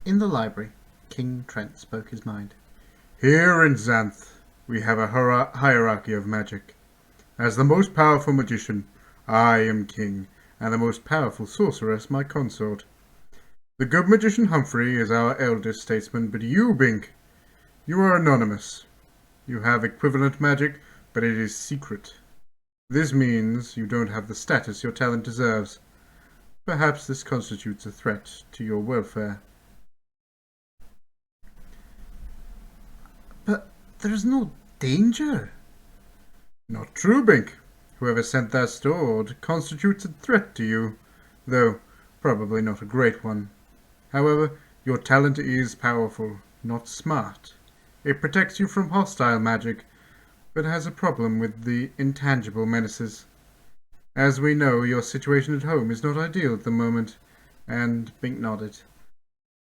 In the library, King Trent spoke his mind. Here in Xanth, we have a hierarchy of magic. As the most powerful magician, I am king, and the most powerful sorceress my consort. The good magician Humphrey is our eldest statesman, but you, Bink, you are anonymous. You have equivalent magic, but it is secret. This means you don't have the status your talent deserves. Perhaps this constitutes a threat to your welfare. But there's no danger. Not true, Bink. Whoever sent that sword constitutes a threat to you, though probably not a great one. However, your talent is powerful, not smart. It protects you from hostile magic, but has a problem with the intangible menaces. As we know, your situation at home is not ideal at the moment, and Bink nodded.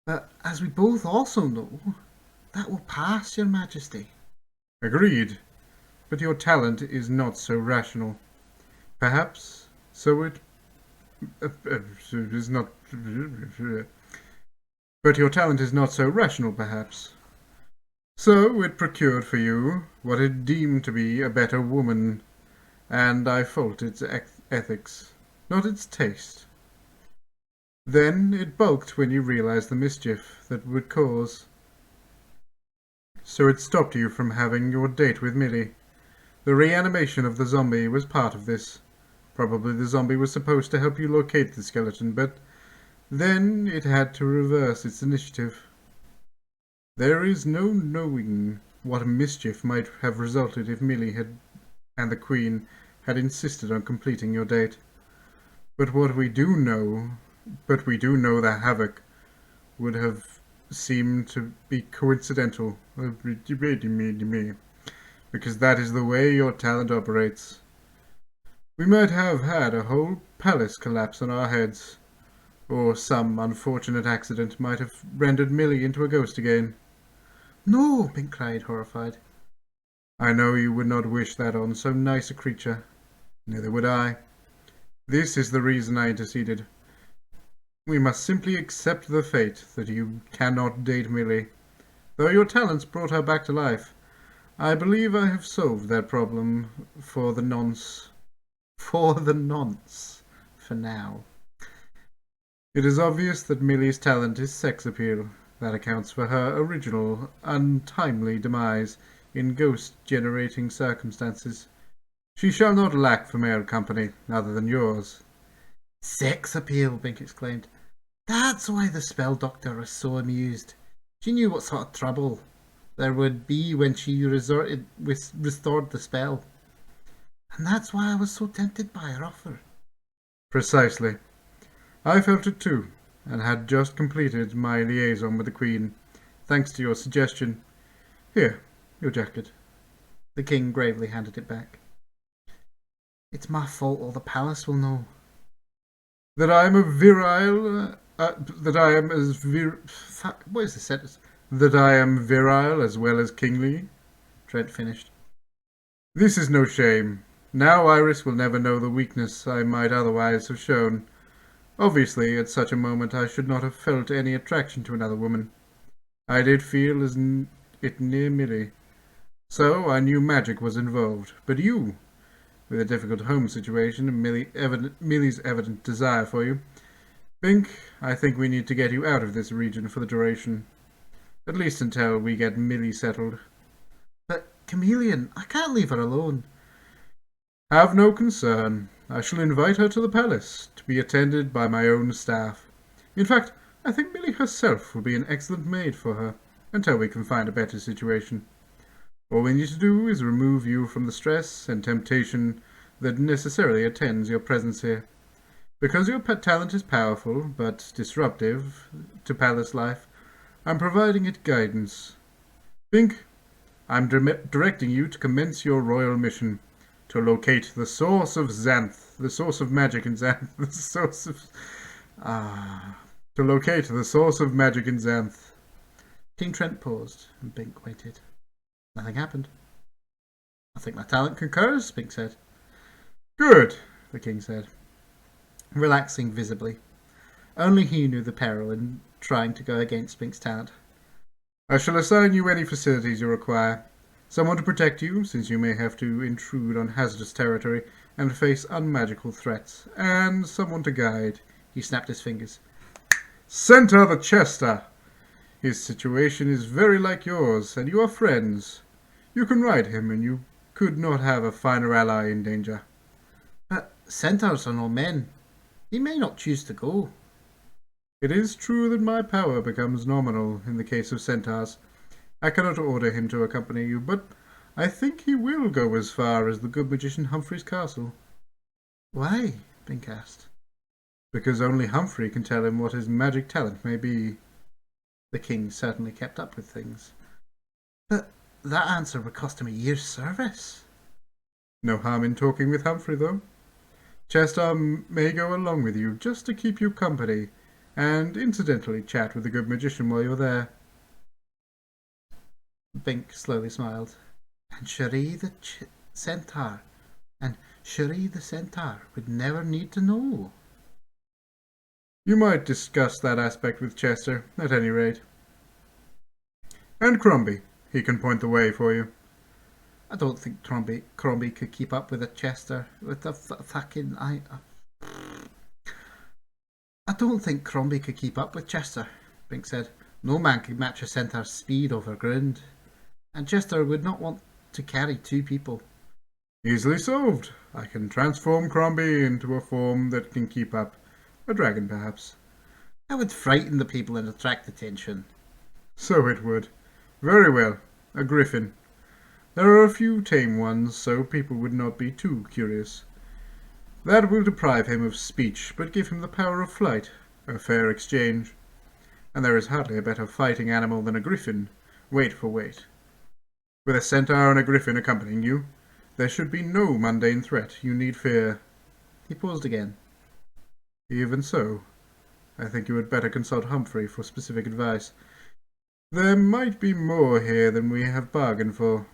But as we both also know, that will pass, Your Majesty. Agreed, but your talent is not so rational. Perhaps so it is not. But your talent is not so rational, perhaps. So it procured for you what it deemed to be a better woman, and I fault its ethics, not its taste. Then it balked when you realized the mischief that would cause. So it stopped you from having your date with Millie. The reanimation of the zombie was part of this. Probably the zombie was supposed to help you locate the skeleton, but then it had to reverse its initiative. There is no knowing what mischief might have resulted if Millie and the Queen had insisted on completing your date. But we do know the havoc would have seemed to be coincidental, because that is the way your talent operates. We might have had a whole palace collapse on our heads, or some unfortunate accident might have rendered Millie into a ghost again. No, Bink cried, horrified. I know you would not wish that on so nice a creature. Neither would I. This is the reason I interceded. We must simply accept the fate that you cannot date Millie. Though your talents brought her back to life, I believe I have solved that problem for the nonce. For the nonce, for now. It is obvious that Millie's talent is sex appeal. That accounts for her original, untimely demise in ghost-generating circumstances. She shall not lack for male company, other than yours. Sex appeal, Bink exclaimed. That's why the spell doctor was so amused. She knew what sort of trouble there would be when she restored the spell. And that's why I was so tempted by her offer. Precisely. I felt it too, and had just completed my liaison with the Queen, thanks to your suggestion. Here, your jacket. The king gravely handed it back. It's my fault, or the palace will know. That I am a virile... that I am as What is the sentence? That I am virile as well as kingly, Trent finished. This is no shame. Now Iris will never know the weakness I might otherwise have shown. Obviously, at such a moment I should not have felt any attraction to another woman. I did feel it near Millie. So I knew magic was involved. But you, with a difficult home situation and Millie's evident desire for you, Bink, I think we need to get you out of this region for the duration. At least until we get Millie settled. But, Chameleon, I can't leave her alone. Have no concern. I shall invite her to the palace, to be attended by my own staff. In fact, I think Millie herself will be an excellent maid for her, until we can find a better situation. All we need to do is remove you from the stress and temptation that necessarily attends your presence here. Because your talent is powerful, but disruptive to palace life, I'm providing it guidance. Bink, I'm directing you to commence your royal mission, to locate the source of xanth, the source of magic in xanth, to locate the source of magic in xanth. King Trent paused, and Bink waited. Nothing happened. I think my talent concurs, Bink said. Good, the king said, relaxing visibly. Only he knew the peril trying to go against Bink's talent. I shall assign you any facilities you require. Someone to protect you, since you may have to intrude on hazardous territory and face unmagical threats, and someone to guide. He snapped his fingers. Center the Chester! His situation is very like yours, and you are friends. You can ride him, and you could not have a finer ally in danger. But centaurs are no men. He may not choose to go. It is true that my power becomes nominal in the case of centaurs. I cannot order him to accompany you, but I think he will go as far as the good magician Humphrey's castle. Why? Bink asked. Because only Humphrey can tell him what his magic talent may be. The king certainly kept up with things. But that answer would cost him a year's service. No harm in talking with Humphrey, though. Chester may go along with you just to keep you company, and incidentally chat with the good magician while you're there. Bink slowly smiled. And Cherie the centaur. And Cherie the centaur would never need to know. You might discuss that aspect with Chester, at any rate. And Crombie. He can point the way for you. I don't think Crombie could keep up with a Chester. With a fucking... I don't think Crombie could keep up with Chester, Bink said. No man could match a centaur's speed over ground. And Chester would not want to carry two people. Easily solved. I can transform Crombie into a form that can keep up. A dragon, perhaps. That would frighten the people and attract attention. So it would. Very well. A griffin. There are a few tame ones, so people would not be too curious. That will deprive him of speech, but give him the power of flight. A fair exchange. And there is hardly a better fighting animal than a griffin, weight for weight. With a centaur and a griffin accompanying you, there should be no mundane threat you need fear. He paused again. Even so, I think you had better consult Humphrey for specific advice. There might be more here than we have bargained for.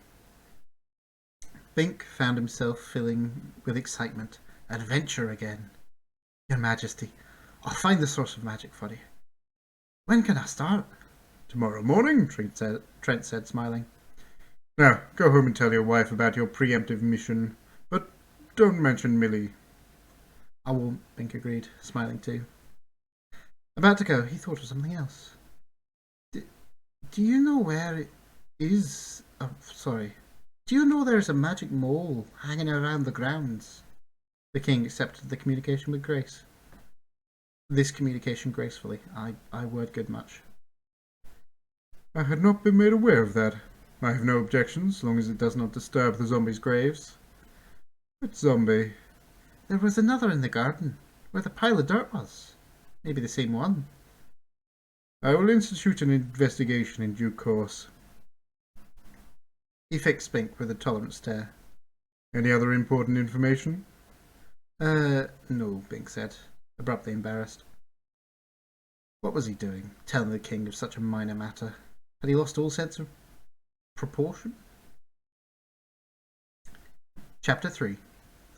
Bink found himself filling with excitement. Adventure again. Your Majesty, I'll find the source of magic for you. When can I start? Tomorrow morning, Trent said, smiling. Now, go home and tell your wife about your preemptive mission, but don't mention Millie. I won't, Bink agreed, smiling too. About to go, he thought of something else. Do you know where it is? Oh, sorry. Do you know there's a magic mole hanging around the grounds? The king accepted the communication with grace. This communication gracefully. I word good much. I had not been made aware of that. I have no objections, as long as it does not disturb the zombies' graves. Which zombie? There was another in the garden, where the pile of dirt was. Maybe the same one. I will institute an investigation in due course. He fixed Bink with a tolerant stare. Any other important information? No, Bink said, abruptly embarrassed. What was he doing, telling the king of such a minor matter? Had he lost all sense of proportion? Chapter 3.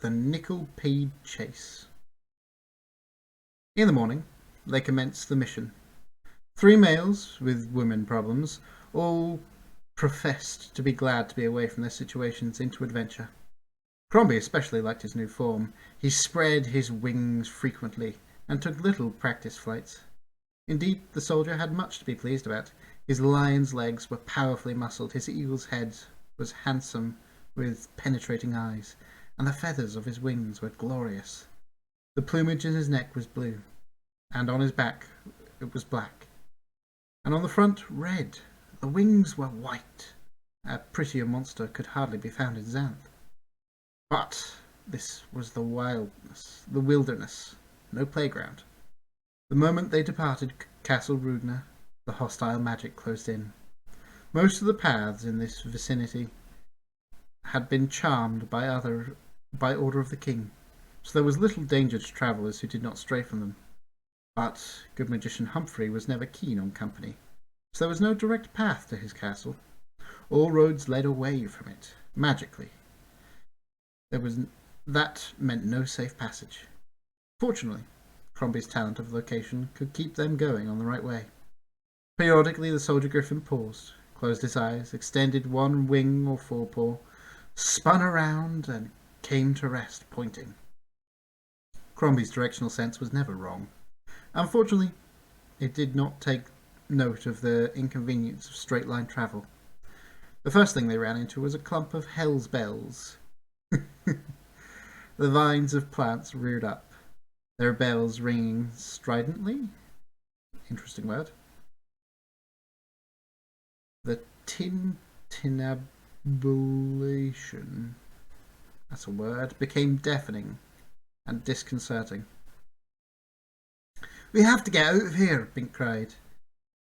The Nickel-Paid Chase. In the morning, they commenced the mission. 3 males with women problems all professed to be glad to be away from their situations into adventure. Crombie especially liked his new form. He spread his wings frequently and took little practice flights. Indeed, the soldier had much to be pleased about. His lion's legs were powerfully muscled, his eagle's head was handsome with penetrating eyes, and the feathers of his wings were glorious. The plumage in his neck was blue, and on his back it was black, and on the front red. The wings were white. A prettier monster could hardly be found in Xanth. But this was the wilderness, no playground. The moment they departed Castle Rudner, the hostile magic closed in. Most of the paths in this vicinity had been charmed by order of the king, so there was little danger to travellers who did not stray from them. But good magician Humphrey was never keen on company, so there was no direct path to his castle. All roads led away from it, magically. That meant no safe passage. Fortunately, Crombie's talent of location could keep them going on the right way. Periodically, the soldier griffin paused, closed his eyes, extended one wing or forepaw, spun around, and came to rest, pointing. Crombie's directional sense was never wrong. Unfortunately, it did not take note of the inconvenience of straight-line travel. The first thing they ran into was a clump of hell's bells. The vines of plants reared up, their bells ringing stridently. Interesting word. The tintinnabulation, that's a word, became deafening and disconcerting. "We have to get out of here," Bink cried.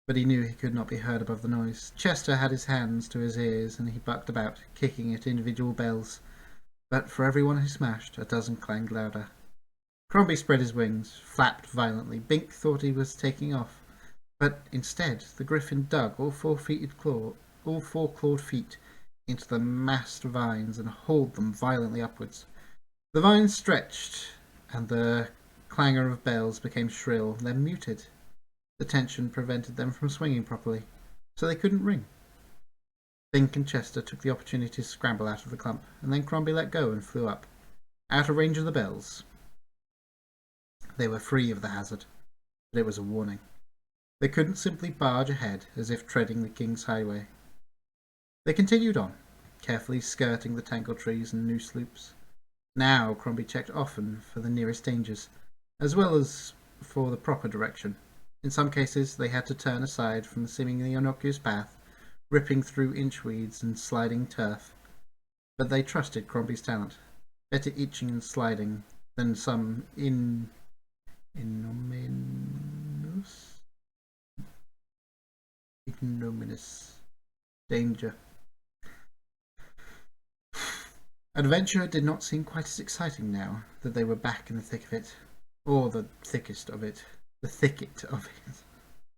But he knew he could not be heard above the noise. Chester had his hands to his ears, and he bucked about, kicking at individual bells. But for every one he smashed, a dozen clanged louder. Crombie spread his wings, flapped violently. Bink thought he was taking off, but instead the griffin dug all four clawed feet into the massed vines and hauled them violently upwards. The vines stretched, and the clangor of bells became shrill, then muted. The tension prevented them from swinging properly, so they couldn't ring. Bink and Chester took the opportunity to scramble out of the clump, and then Crombie let go and flew up, out of range of the bells. They were free of the hazard, but it was a warning. They couldn't simply barge ahead as if treading the King's Highway. They continued on, carefully skirting the tangled trees and noose loops. Now Crombie checked often for the nearest dangers, as well as for the proper direction. In some cases they had to turn aside from the seemingly innocuous path, ripping through inchweeds and sliding turf. But they trusted Crombie's talent, better itching and sliding than some ignominious danger. Adventure did not seem quite as exciting now that they were back in the thick of it, or the thickest of it. The thicket of it.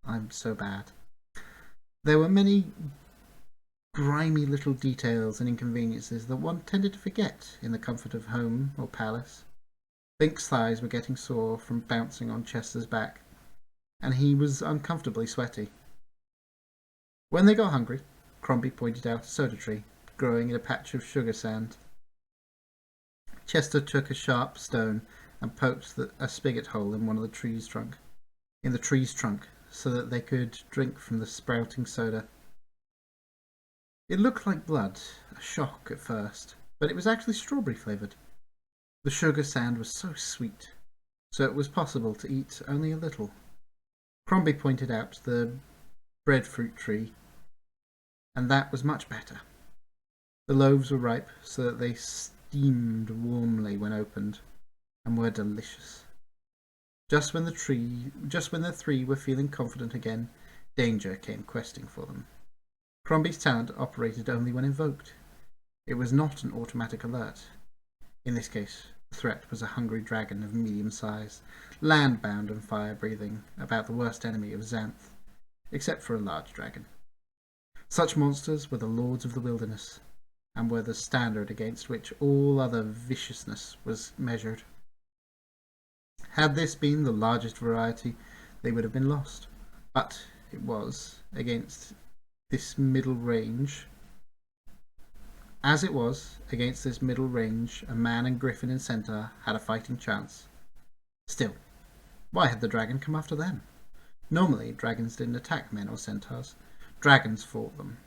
I'm so bad. There were many grimy little details and inconveniences that one tended to forget in the comfort of home or palace. Bink's thighs were getting sore from bouncing on Chester's back, and he was uncomfortably sweaty. When they got hungry, Crombie pointed out a soda tree growing in a patch of sugar sand. Chester took a sharp stone and poked a spigot hole in the tree's trunk, so that they could drink from the sprouting soda. It looked like blood, a shock at first, but it was actually strawberry flavoured. The sugar sand was so sweet, so it was possible to eat only a little. Crombie pointed out the breadfruit tree, and that was much better. The loaves were ripe, so that they steamed warmly when opened, and were delicious. Just when the three were feeling confident again, danger came questing for them. Crombie's talent operated only when invoked. It was not an automatic alert. In this case, the threat was a hungry dragon of medium size, land-bound and fire-breathing, about the worst enemy of Xanth, except for a large dragon. Such monsters were the lords of the wilderness, and were the standard against which all other viciousness was measured. Had this been the largest variety, they would have been lost. But it was, against this middle range, a man and griffin and centaur had a fighting chance. Still, why had the dragon come after them? Normally, dragons didn't attack men or centaurs. Dragons fought them.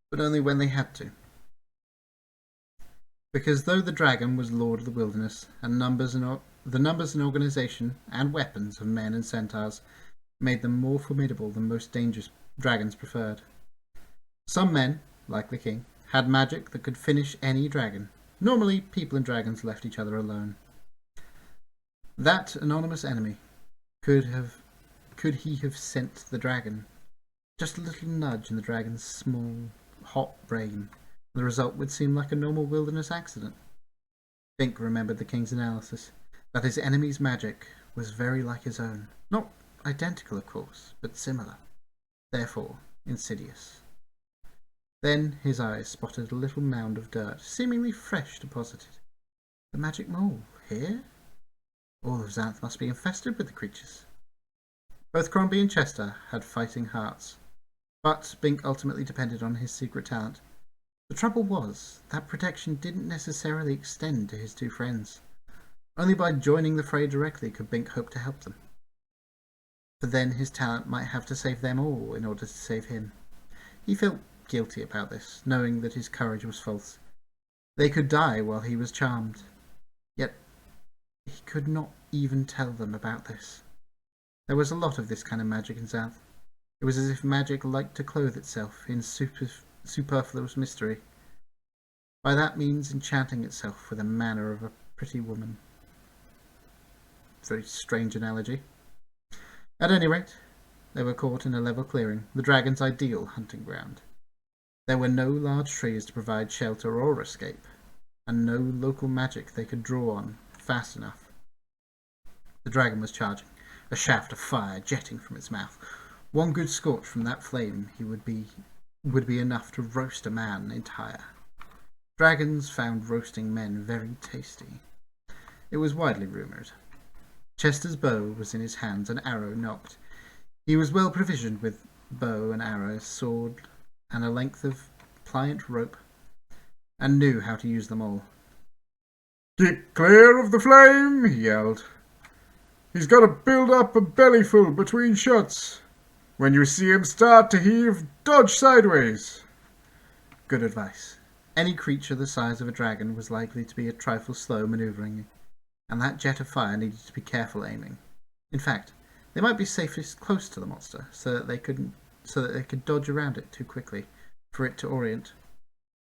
But only when they had to. Because though the dragon was lord of the wilderness, and the numbers and organisation and weapons of men and centaurs made them more formidable than most dangerous dragons preferred. Some men, like the king, had magic that could finish any dragon. Normally, people and dragons left each other alone. That anonymous enemy, could he have sent the dragon? Just a little nudge in the dragon's small, hot brain. The result would seem like a normal wilderness accident. Bink remembered the king's analysis, that his enemy's magic was very like his own. Not identical, of course, but similar. Therefore, insidious. Then his eyes spotted a little mound of dirt, seemingly fresh deposited. The magic mole, here? All of Xanth must be infested with the creatures. Both Crombie and Chester had fighting hearts, but Bink ultimately depended on his secret talent. The trouble was, that protection didn't necessarily extend to his two friends. Only by joining the fray directly could Bink hope to help them. For then his talent might have to save them all in order to save him. He felt guilty about this, knowing that his courage was false. They could die while he was charmed. Yet he could not even tell them about this. There was a lot of this kind of magic in Xanth. It was as if magic liked to clothe itself in superfluous mystery. By that means enchanting itself with the manner of a pretty woman. Very strange analogy. At any rate, they were caught in a level clearing, the dragon's ideal hunting ground. There were no large trees to provide shelter or escape, and no local magic they could draw on fast enough. The dragon was charging, a shaft of fire jetting from its mouth. One good scorch from that flame would be enough to roast a man entire. Dragons found roasting men very tasty. It was widely rumoured. Chester's bow was in his hands, an arrow nocked. He was well provisioned with bow and arrow, sword, and a length of pliant rope, and knew how to use them all. "Keep clear of the flame," he yelled. "He's got to build up a bellyful between shots. When you see him start to heave, dodge sideways." Good advice. Any creature the size of a dragon was likely to be a trifle slow manoeuvring, and that jet of fire needed to be careful aiming. In fact, they might be safest close to the monster, so that they could dodge around it too quickly for it to orient.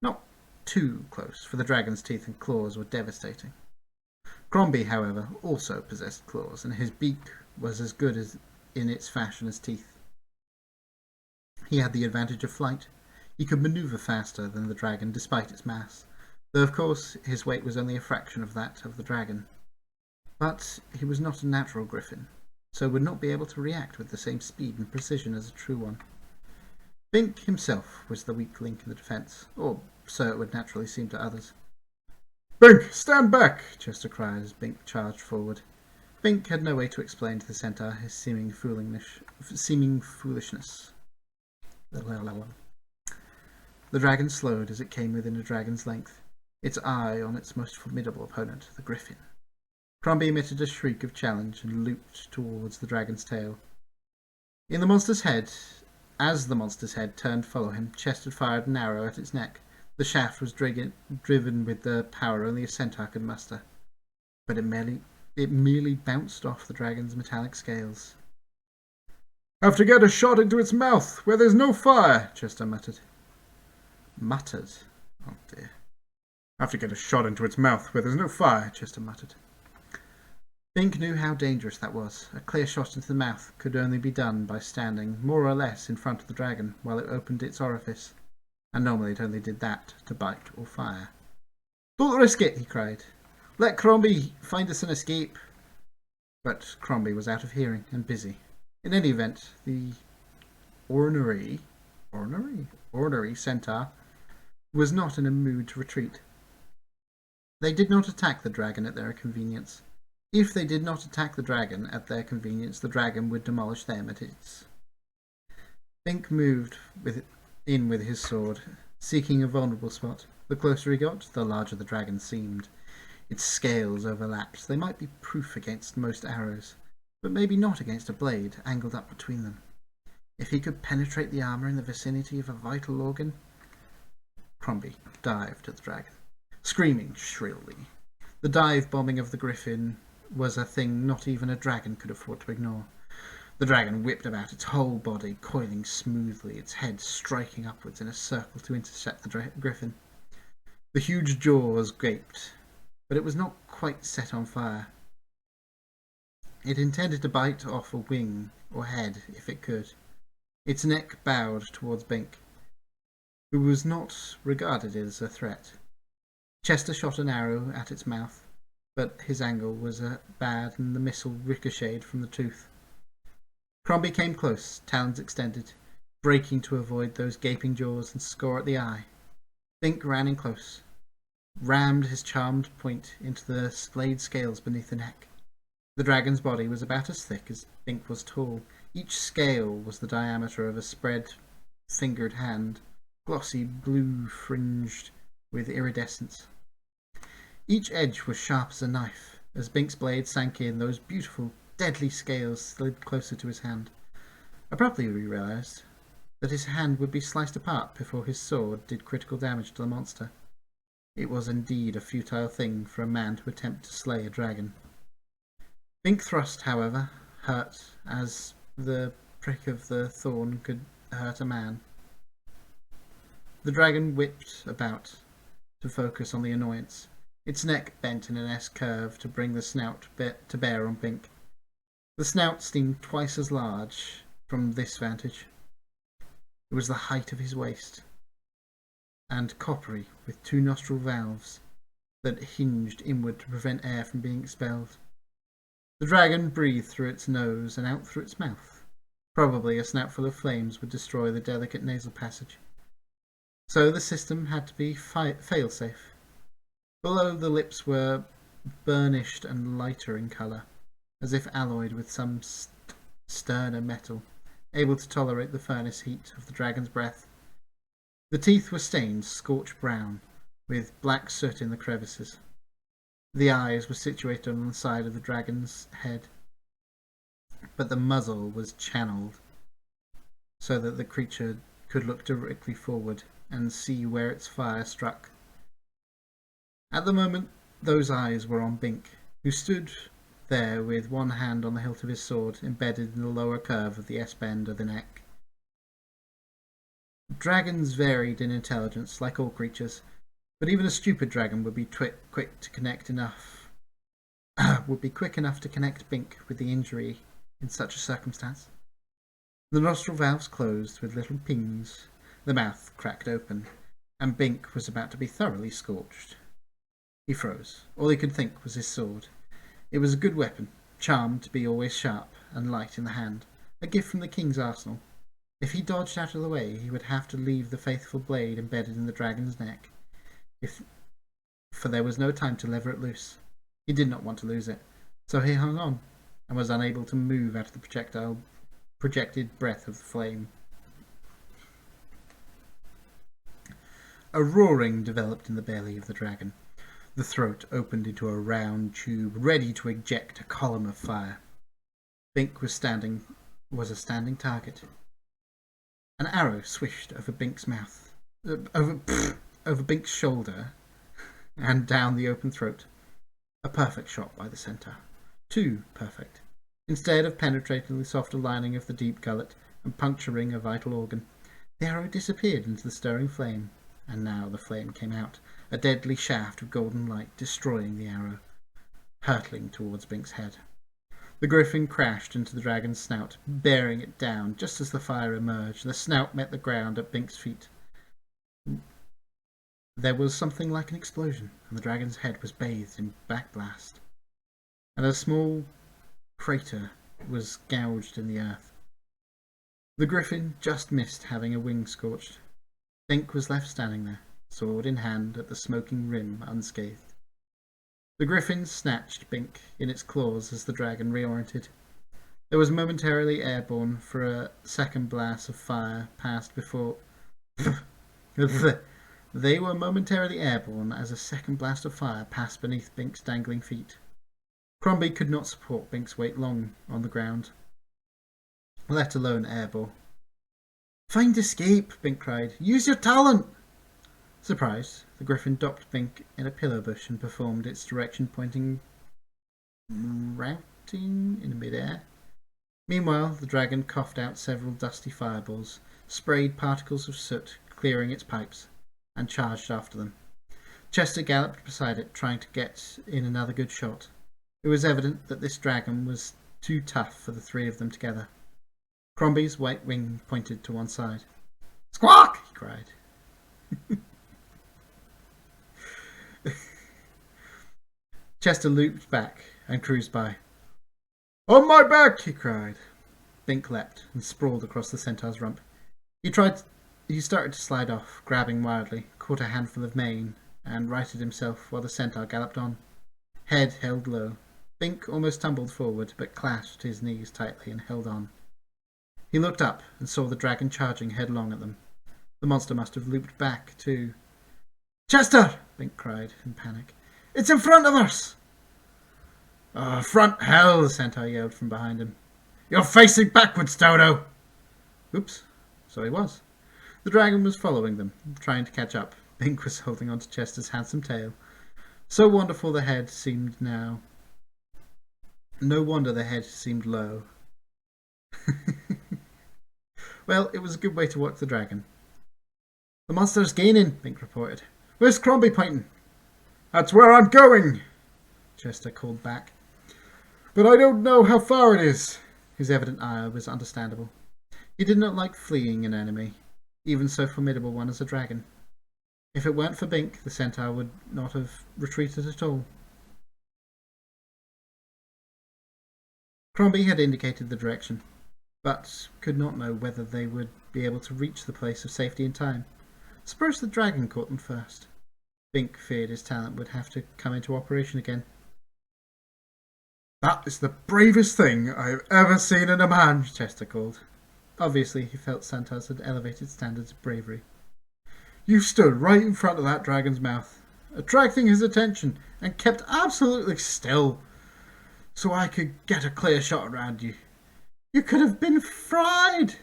Not too close, for the dragon's teeth and claws were devastating. Crombie, however, also possessed claws, and his beak was as good as in its fashion as teeth. He had the advantage of flight. He could maneuver faster than the dragon despite its mass, though of course his weight was only a fraction of that of the dragon. But he was not a natural griffin, so would not be able to react with the same speed and precision as a true one. Bink himself was the weak link in the defence, or so it would naturally seem to others. "Bink, stand back!" Chester cried as Bink charged forward. Bink had no way to explain to the centaur his seeming foolishness. The dragon slowed as it came within a dragon's length, its eye on its most formidable opponent, the griffin. Crombie emitted a shriek of challenge and looped towards the dragon's tail. As the monster's head turned to follow him, Chester fired an arrow at its neck. The shaft was driven with the power only a centaur could muster, but it merely bounced off the dragon's metallic scales. "Have to get a shot into its mouth, where there's no fire," Chester muttered. Muttered? Oh dear. "Have to get a shot into its mouth, where there's no fire," Chester muttered. Bink knew how dangerous that was. A clear shot into the mouth could only be done by standing more or less in front of the dragon while it opened its orifice, and normally it only did that to bite or fire. "Don't risk it," he cried. "Let Crombie find us an escape." But Crombie was out of hearing and busy. In any event, the ornery centaur was not in a mood to retreat. They did not attack the dragon at their convenience. If they did not attack the dragon at their convenience, the dragon would demolish them at its. Bink moved in with his sword, seeking a vulnerable spot. The closer he got, the larger the dragon seemed. Its scales overlapped. They might be proof against most arrows, but maybe not against a blade angled up between them. If he could penetrate the armour in the vicinity of a vital organ. Crombie dived at the dragon, screaming shrilly. The dive bombing of the griffin was a thing not even a dragon could afford to ignore. The dragon whipped about, its whole body coiling smoothly, its head striking upwards in a circle to intercept the griffin. The huge jaws gaped, but it was not quite set on fire. It intended to bite off a wing or head if it could. Its neck bowed towards Bink, who was not regarded as a threat. Chester shot an arrow at its mouth, but his angle was bad and the missile ricocheted from the tooth. Crombie came close, talons extended, breaking to avoid those gaping jaws and score at the eye. Bink ran in close, rammed his charmed point into the splayed scales beneath the neck. The dragon's body was about as thick as Bink was tall. Each scale was the diameter of a spread-fingered hand, glossy blue fringed with iridescence. Each edge was sharp as a knife. As Bink's blade sank in, those beautiful, deadly scales slid closer to his hand. Abruptly he realized that his hand would be sliced apart before his sword did critical damage to the monster. It was indeed a futile thing for a man to attempt to slay a dragon. Bink thrust, however, hurt as the prick of the thorn could hurt a man. The dragon whipped about to focus on the annoyance. Its neck bent in an S-curve to bring the snout to bear on Bink. The snout seemed twice as large from this vantage. It was the height of his waist, and coppery, with 2 nostril valves that hinged inward to prevent air from being expelled. The dragon breathed through its nose and out through its mouth. Probably a snoutful of flames would destroy the delicate nasal passage. So the system had to be fail-safe. Below, the lips were burnished and lighter in colour, as if alloyed with some sterner metal, able to tolerate the furnace heat of the dragon's breath. The teeth were stained scorched brown, with black soot in the crevices. The eyes were situated on the side of the dragon's head, but the muzzle was channeled so that the creature could look directly forward and see where its fire struck. At the moment, those eyes were on Bink, who stood there with one hand on the hilt of his sword embedded in the lower curve of the S-bend of the neck. Dragons varied in intelligence, like all creatures, but even a stupid dragon would be quick enough to connect Bink with the injury in such a circumstance. The nostril valves closed with little pings, the mouth cracked open, and Bink was about to be thoroughly scorched. He froze. All he could think was his sword. It was a good weapon, charmed to be always sharp and light in the hand, a gift from the king's arsenal. If he dodged out of the way, he would have to leave the faithful blade embedded in the dragon's neck, for there was no time to lever it loose. He did not want to lose it, so he hung on, and was unable to move out of the projected breath of the flame. A roaring developed in the belly of the dragon. The throat opened into a round tube, ready to eject a column of fire. Bink was a standing target. An arrow swished over Bink's mouth, over Bink's shoulder, and down the open throat. A perfect shot by the centaur. Too perfect. Instead of penetrating the softer lining of the deep gullet and puncturing a vital organ, the arrow disappeared into the stirring flame, and now the flame came out, a deadly shaft of golden light destroying the arrow, hurtling towards Bink's head. The griffin crashed into the dragon's snout, bearing it down just as the fire emerged. The snout met the ground at Bink's feet. There was something like an explosion, and the dragon's head was bathed in black blast, and a small crater was gouged in the earth. The griffin just missed having a wing scorched. Bink was left standing there, sword in hand at the smoking rim, unscathed. The griffin snatched Bink in its claws as the dragon reoriented. It was momentarily airborne for a second blast of fire passed before... They were momentarily airborne as a second blast of fire passed beneath Bink's dangling feet. Crombie could not support Bink's weight long on the ground, let alone airborne. "Find escape!" Bink cried. "Use your talent!" Surprised, the griffin docked Bink in a pillow bush and performed its direction-pointing routing in midair. Meanwhile, the dragon coughed out several dusty fireballs, sprayed particles of soot, clearing its pipes, and charged after them. Chester galloped beside it, trying to get in another good shot. It was evident that this dragon was too tough for the 3 of them together. Crombie's white wing pointed to one side. "Squawk!" he cried. Chester looped back and cruised by. "On my back!" he cried. Bink leapt and sprawled across the centaur's rump. He started to slide off, grabbing wildly, caught a handful of mane, and righted himself while the centaur galloped on, head held low. Bink almost tumbled forward, but clasped his knees tightly and held on. He looked up and saw the dragon charging headlong at them. The monster must have looped back, too. "Chester!" Bink cried in panic. "It's in front of us!" "Oh, front hell!" the centaur yelled from behind him. "You're facing backwards, Dodo!" Oops, so he was. The dragon was following them, trying to catch up. Bink was holding onto Chester's handsome tail. So wonderful the head seemed now. No wonder the head seemed low. Well, it was a good way to watch the dragon. "The monster's gaining," Bink reported. "Where's Crombie pointing?" "That's where I'm going," Chester called back. "But I don't know how far it is." His evident ire was understandable. He did not like fleeing an enemy, even so formidable one as a dragon. If it weren't for Bink, the centaur would not have retreated at all. Crombie had indicated the direction, but could not know whether they would be able to reach the place of safety in time. Suppose the dragon caught them first. Bink feared his talent would have to come into operation again. "That is the bravest thing I've ever seen in a man," Chester called. Obviously, he felt centaurs had elevated standards of bravery. "You stood right in front of that dragon's mouth, attracting his attention, and kept absolutely still, so I could get a clear shot around you. You could have been fried!"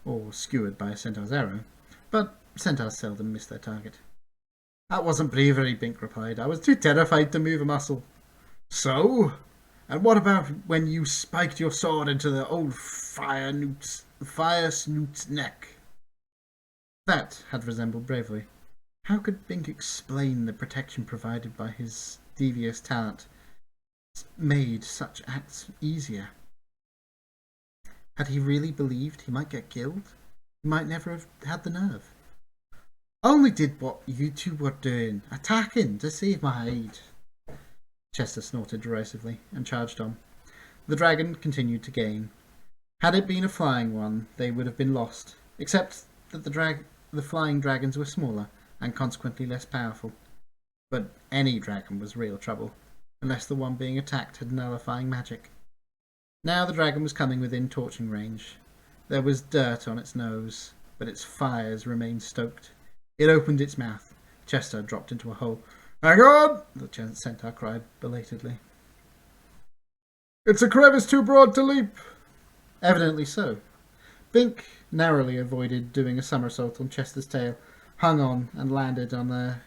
Or skewered by a centaur's arrow, but centaurs seldom miss their target. "That wasn't bravery," Bink replied. "I was too terrified to move a muscle." "So? And what about when you spiked your sword into the old fire snoot's neck?" That had resembled bravery. How could Bink explain the protection provided by his devious talent made such acts easier? Had he really believed he might get killed? He might never have had the nerve. "I only did what you two were doing, attacking to save my hide." Chester snorted derisively and charged on. The dragon continued to gain. Had it been a flying one, they would have been lost, except that the flying dragons were smaller and consequently less powerful. But any dragon was real trouble, unless the one being attacked had nullifying magic. Now the dragon was coming within torching range. There was dirt on its nose, but its fires remained stoked. It opened its mouth. Chester dropped into a hole. "Hang on!" the centaur cried belatedly. "It's a crevice too broad to leap." Evidently so. Bink narrowly avoided doing a somersault on Chester's tail, hung on, and landed on there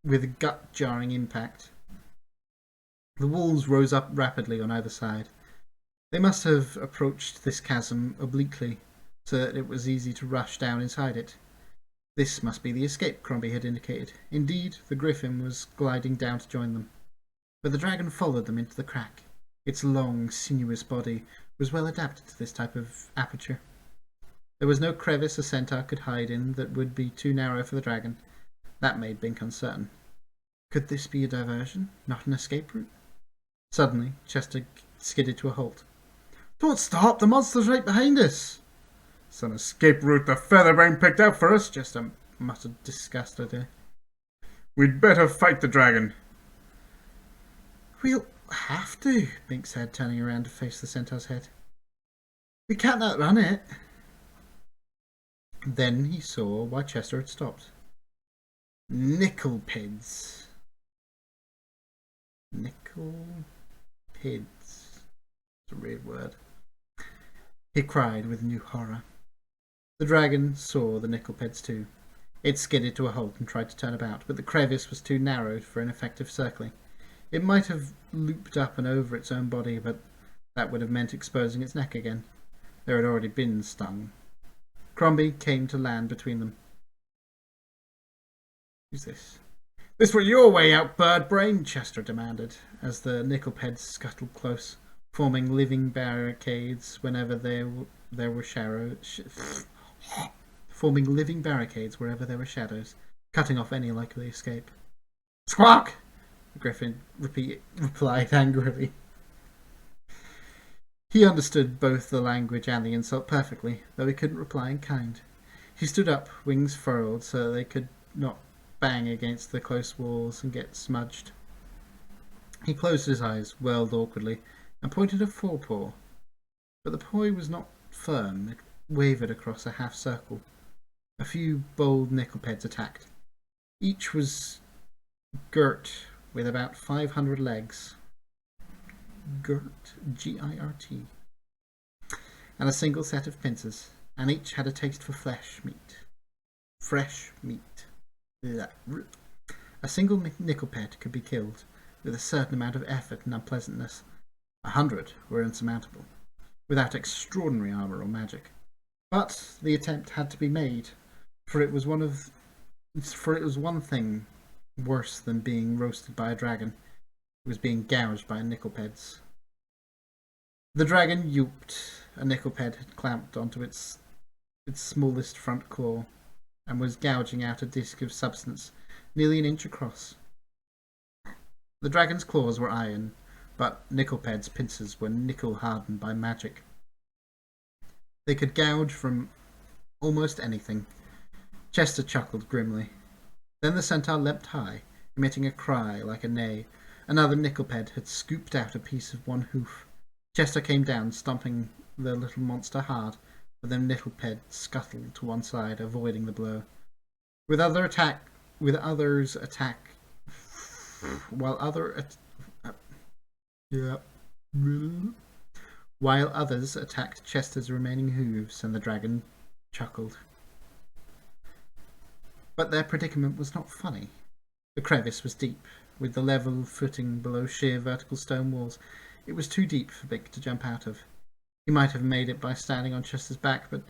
with a gut-jarring impact. The walls rose up rapidly on either side. They must have approached this chasm obliquely, so that it was easy to rush down inside it. This must be the escape Crombie had indicated. Indeed, the griffin was gliding down to join them. But the dragon followed them into the crack. Its long, sinuous body was well adapted to this type of aperture. There was no crevice a centaur could hide in that would be too narrow for the dragon. That made Bink uncertain. Could this be a diversion, not an escape route? Suddenly, Chester skidded to a halt. "Don't stop! The monster's right behind us!" "It's an escape route the Featherbrain picked out for us," Chester muttered disgustedly. "We'd better fight the dragon." "We'll have to," Bink said, turning around to face the centaur's head. "We can't outrun it." Then he saw why Chester had stopped. Nickelpids. Nickelpids. It's a weird word. He cried with new horror. The dragon saw the nickelpids too. It skidded to a halt and tried to turn about, but the crevice was too narrow for an effective circling. It might have looped up and over its own body, but that would have meant exposing its neck again. There had already been stung. Crombie came to land between them. "Who's this?" "This were your way out, bird brain," Chester demanded, as the nickelpids scuttled close, forming living barricades whenever there were forming living barricades wherever there were shadows, cutting off any likely escape. "Squawk!" the griffin replied angrily. He understood both the language and the insult perfectly, though he couldn't reply in kind. He stood up, wings furled, so they could not bang against the close walls and get smudged. He closed his eyes, whirled awkwardly, and pointed a forepaw. But the paw was not firm. It wavered across a half circle. A few bold nickelpeds attacked. Each was girt with about 500 legs. Girt, G-I-R-T. And a single set of pincers, and each had a taste for flesh meat. Fresh meat. Blah. A single nickelped could be killed with a certain amount of effort and unpleasantness. 100 were insurmountable, without extraordinary armour or magic. But the attempt had to be made, for it was one thing worse than being roasted by a dragon. It was being gouged by nickelpeds. The dragon yelped. A nickelped had clamped onto its smallest front claw, and was gouging out a disc of substance nearly an inch across. The dragon's claws were iron, but nickelped's pincers were nickel-hardened by magic. They could gouge from almost anything. Chester chuckled grimly. Then the centaur leapt high, emitting a cry like a neigh. Another nickelped had scooped out a piece of one hoof. Chester came down, stomping the little monster hard, but the nickelped scuttled to one side, avoiding the blow. While others attacked Chester's remaining hooves, and the dragon chuckled. But their predicament was not funny. The crevice was deep, with the level footing below sheer vertical stone walls. It was too deep for Bink to jump out of. He might have made it by standing on Chester's back, but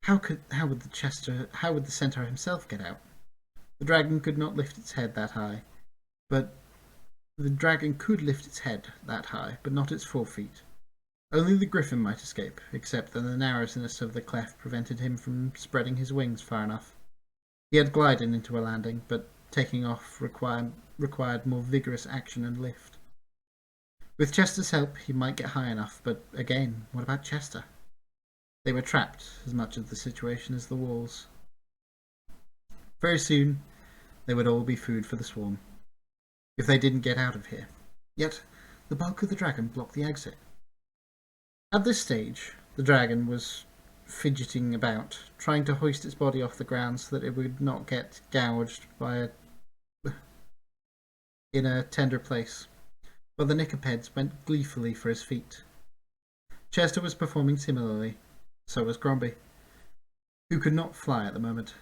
how would the centaur himself get out? The dragon could not lift its head that high, but not its 4 feet. Only the griffin might escape, except that the narrowness of the cleft prevented him from spreading his wings far enough. He had glided into a landing, but taking off required more vigorous action and lift. With Chester's help, he might get high enough, but again, what about Chester? They were trapped as much of the situation as the walls. Very soon, they would all be food for the swarm, if they didn't get out of here. Yet, the bulk of the dragon blocked the exit. At this stage, the dragon was fidgeting about, trying to hoist its body off the ground so that it would not get gouged in a tender place, while the nickelpeds went gleefully for his feet. Chester was performing similarly, so was Crombie, who could not fly at the moment,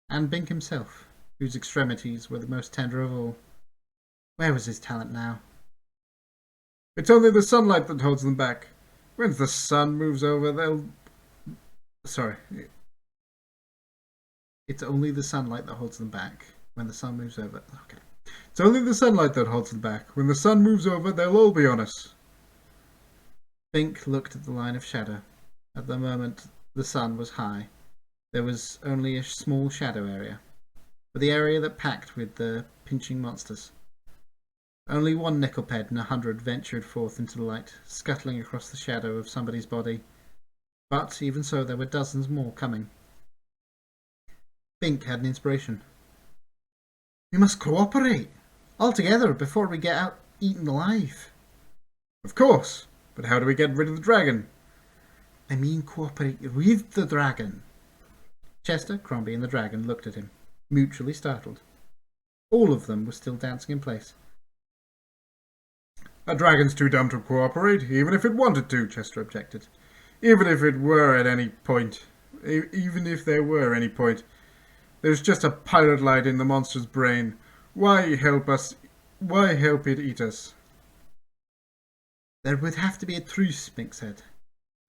and Bink himself, whose extremities were the most tender of all. Where was his talent now? It's only the sunlight that holds them back. When the sun moves over, It's only the sunlight that holds them back. When the sun moves over. Okay. It's only the sunlight that holds them back. When the sun moves over, they'll all be on us. Bink looked at the line of shadow. At the moment, the sun was high. There was only a small shadow area, but the area that packed with the pinching monsters. Only one nickelped in 100 ventured forth into the light, scuttling across the shadow of somebody's body. But even so, there were dozens more coming. Bink had an inspiration. We must cooperate, all together, before we get out eaten alive. Of course, but how do we get rid of the dragon? I mean cooperate with the dragon. Chester, Crombie, and the dragon looked at him, mutually startled. All of them were still dancing in place. A dragon's too dumb to cooperate, even if it wanted to, Chester objected. Even if there were any point, there's just a pilot light in the monster's brain. Why help it eat us? There would have to be a truce, Bink said.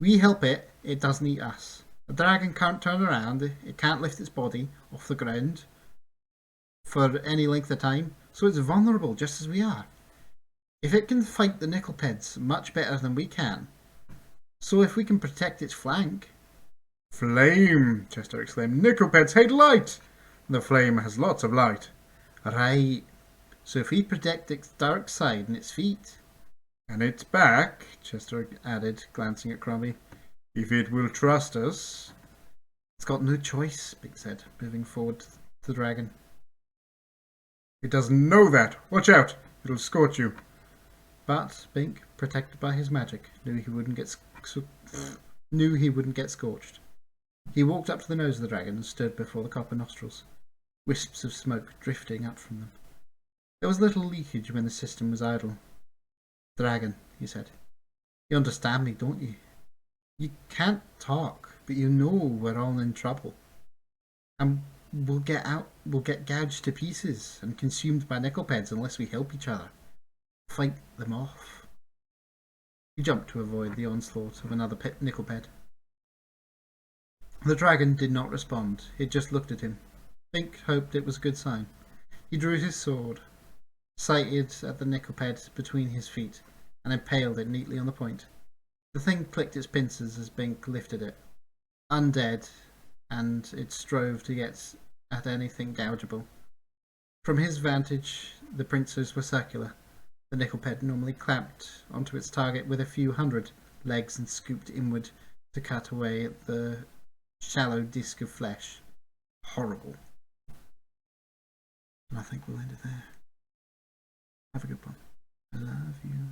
We help it, it doesn't eat us. A dragon can't turn around, it can't lift its body off the ground for any length of time, so it's vulnerable just as we are. If it can fight the nickelpeds much better than we can, so if we can protect its flank... Flame, Chester exclaimed. Nickelpeds hate light! The flame has lots of light. Right. So if we protect its dark side and its feet... And its back, Chester added, glancing at Crombie. If it will trust us... It's got no choice, Big said, moving forward to the dragon. It doesn't know that. Watch out. It'll scorch you. But Bink, protected by his magic, knew he wouldn't get scorched. He walked up to the nose of the dragon and stood before the copper nostrils, wisps of smoke drifting up from them. There was little leakage when the system was idle. "Dragon," he said, "you understand me, don't you? You can't talk, but you know we're all in trouble. And we'll get gouged to pieces and consumed by nickelpeds unless we help each other. Fight them off." He jumped to avoid the onslaught of another nickelped. The dragon did not respond. It just looked at him. Bink hoped it was a good sign. He drew his sword, sighted at the nickelped between his feet, and impaled it neatly on the point. The thing clicked its pincers as Bink lifted it, undead, and it strove to get at anything gougeable. From his vantage, the pincers were circular. The nickelped normally clamped onto its target with a few hundred legs and scooped inward to cut away at the shallow disc of flesh. Horrible. And I think we'll end it there. Have a good one. I love you.